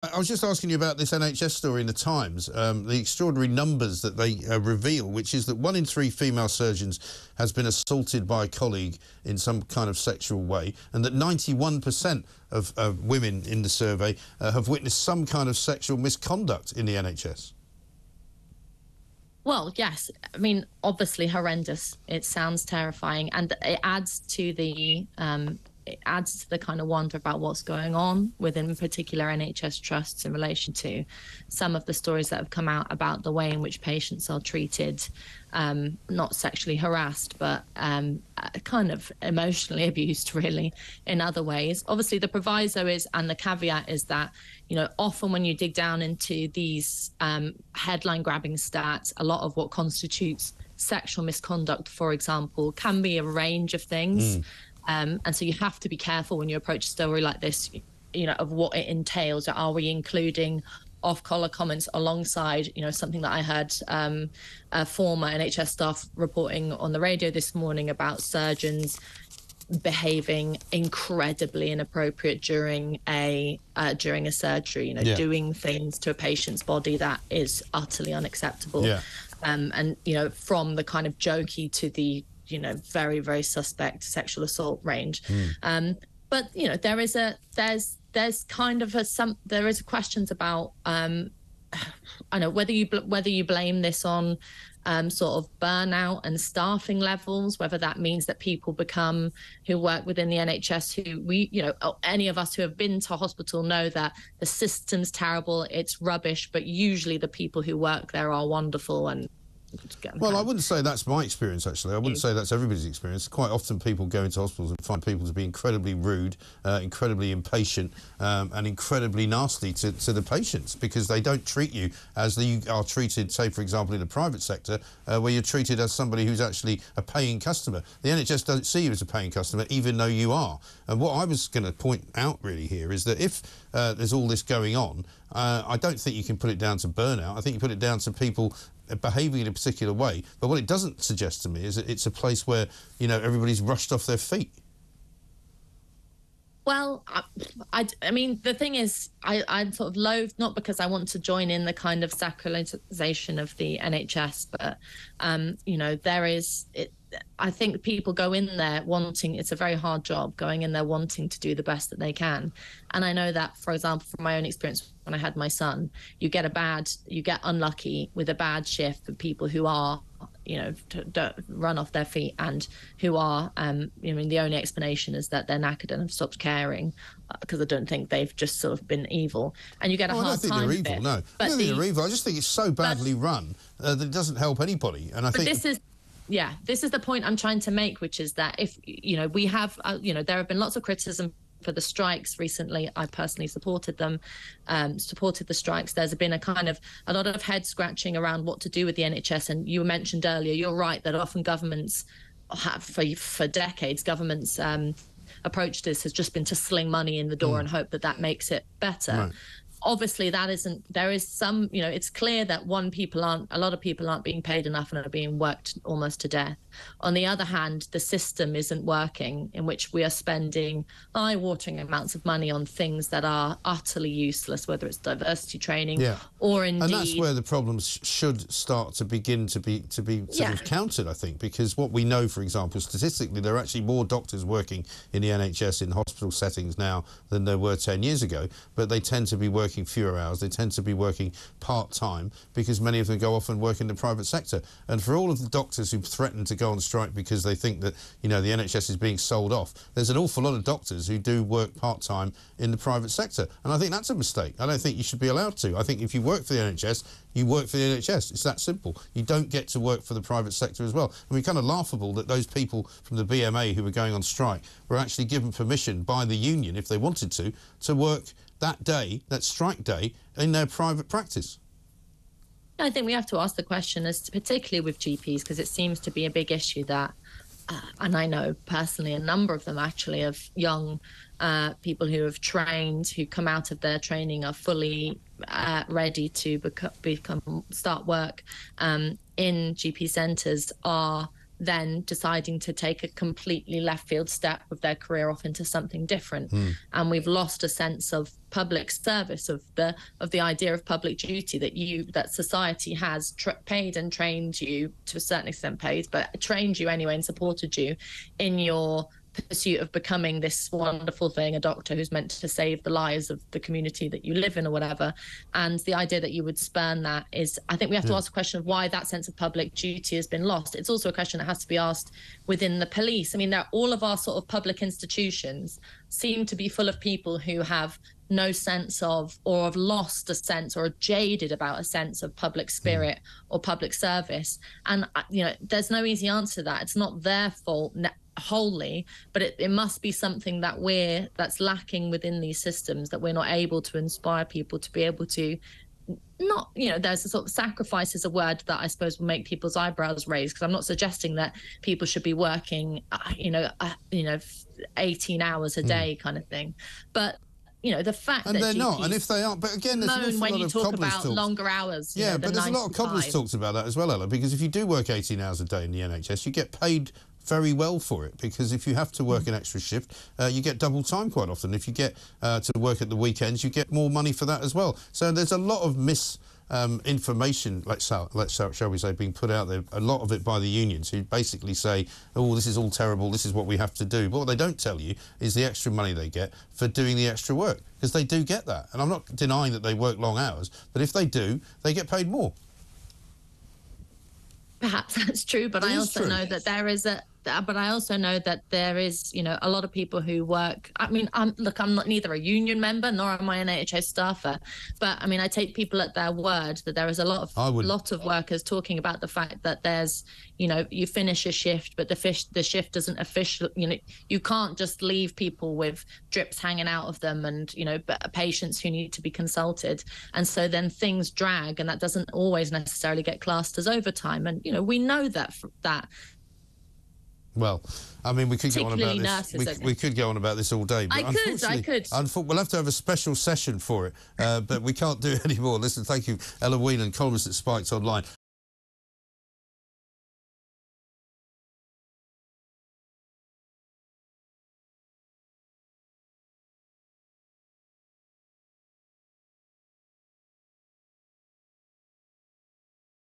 I was just asking you about this NHS story in the Times, the extraordinary numbers that they reveal, which is that 1 in 3 female surgeons has been assaulted by a colleague in some kind of sexual way, and that 91% of women in the survey have witnessed some kind of sexual misconduct in the NHS. Well, yes. I mean, obviously horrendous. It sounds terrifying, and it adds to the kind of wonder about what's going on within particular NHS trusts in relation to some of the stories that have come out about the way in which patients are treated, not sexually harassed, but kind of emotionally abused, really, in other ways. Obviously, the proviso is, and the caveat is that, you know, often when you dig down into these headline-grabbing stats, a lot of what constitutes sexual misconduct, for example, can be a range of things. And so you have to be careful when you approach a story like this, you know, of what it entails. Are we including off-collar comments alongside, you know, something that I heard a former NHS staff reporting on the radio this morning about surgeons behaving incredibly inappropriate during a surgery, you know, doing things to a patient's body that is utterly unacceptable. And, you know, from the kind of jokey to the, you know, very, very suspect sexual assault range. But, you know, there's kind of there is questions about, I know, whether you blame this on sort of burnout and staffing levels, whether that means that people become, who work within the NHS, who you know, any of us who have been to hospital know that the system's terrible, it's rubbish, but usually the people who work there are wonderful. And well, I wouldn't say that's my experience, actually. I wouldn't say that's everybody's experience. Quite often people go into hospitals and find people to be incredibly rude, incredibly impatient, and incredibly nasty to the patients, because they don't treat you as you are treated, say, for example, in the private sector, where you're treated as somebody who's actually a paying customer. The NHS don't see you as a paying customer, even though you are. And what I was going to point out, really, here is that if there's all this going on, I don't think you can put it down to burnout. I think you put it down to people behaving in a particular way. But what it doesn't suggest to me is that it's a place where, you know, everybody's rushed off their feet. Well, I mean, the thing is, I'm sort of loath, not because I want to join in the kind of sacralization of the NHS, but, you know, I think people go in there wanting, it's a very hard job, going in there wanting to do the best that they can. And I know that, for example, from my own experience when I had my son, you get unlucky with a bad shift for people who are, you know, don't run off their feet, and who are, I mean, the only explanation is that they're knackered and have stopped caring, because I don't think they've just sort of been evil. And you get a hard time. I don't think they're evil, no. I don't think they're evil. I just think it's so badly run that it doesn't help anybody. And I think this is the point I'm trying to make, which is that if, you know, we have, you know, there have been lots of criticism for the strikes recently. I personally supported them, supported the strikes. There's been a lot of head scratching around what to do with the NHS. And you mentioned earlier, you're right, that often governments have, for decades, governments' approach to this has just been to sling money in the door and hope that that makes it better. Right. Obviously, there is some, you know, it's clear that a lot of people aren't being paid enough and are being worked almost to death. On the other hand, the system isn't working, in which we are spending eye-watering amounts of money on things that are utterly useless, whether it's diversity training or indeed... And that's where the problems should start to begin to be sort of countered, I think, because what we know, for example, statistically, there are actually more doctors working in the NHS in hospital settings now than there were 10 years ago, but they tend to be working fewer hours. They tend to be working part-time, because many of them go off and work in the private sector. And for all of the doctors who threaten to go on strike because they think that, you know, the NHS is being sold off, there's an awful lot of doctors who do work part-time in the private sector. And I think that's a mistake. I don't think you should be allowed to. I think if you work for the NHS, you work for the NHS. It's that simple. You don't get to work for the private sector as well. I mean, kind of laughable that those people from the BMA who were going on strike were actually given permission by the union, if they wanted to work that day, that strike day, in their private practice. I think we have to ask the question, as to, particularly with GPs, because it seems to be a big issue that, and I know personally a number of them actually, of young people who have trained, who come out of their training, are fully ready to start work in GP centres, are then deciding to take a completely left field step of their career off into something different. And we've lost a sense of public service, of the idea of public duty that society has paid and trained you, to a certain extent paid, but trained you anyway and supported you in your pursuit of becoming this wonderful thing, a doctor who's meant to save the lives of the community that you live in or whatever. And the idea that you would spurn that is, I think we have to ask the question of why that sense of public duty has been lost. It's also a question that has to be asked within the police. I mean, all of our sort of public institutions seem to be full of people who have no sense of, or have lost a sense, or are jaded about a sense of public spirit or public service. And, there's no easy answer to that. It's not their fault wholly, but it must be something that's lacking within these systems, that we're not able to inspire people to be able to not, there's a sort of sacrifice is a word that I suppose will make people's eyebrows raise, because I'm not suggesting that people should be working, 18 hours a day kind of thing. But the fact that they're GPs not, and if they aren't, but again, there's an awful when lot you of talk cobblers about talks. longer hours. Yeah, but there's a lot of 9 to cobblers 5. talks about that as well, Ella, because if you do work 18 hours a day in the NHS, you get paid very well for it, because if you have to work an extra shift, you get double time quite often. If you get to work at the weekends, you get more money for that as well. So there's a lot of information, shall we say, being put out there, a lot of it by the unions, who basically say, oh, this is all terrible, this is what we have to do. But what they don't tell you is the extra money they get for doing the extra work, because they do get that. And I'm not denying that they work long hours, but if they do, they get paid more. Perhaps that's true, but I also know that there is a lot of people who work. I mean, I'm not neither a union member nor am I an NHS staffer, but I mean, I take people at their word that there is a lot of workers talking about the fact that there's, you finish a shift, but the shift doesn't officially, you can't just leave people with drips hanging out of them and, patients who need to be consulted. And so then things drag, and that doesn't always necessarily get classed as overtime. And, we know that. Well, I mean, we could go on about this. We could go on about this all day. But I could. We'll have to have a special session for it, but we can't do it anymore. Listen, thank you, Ella Whelan, columnist at Spiked Online.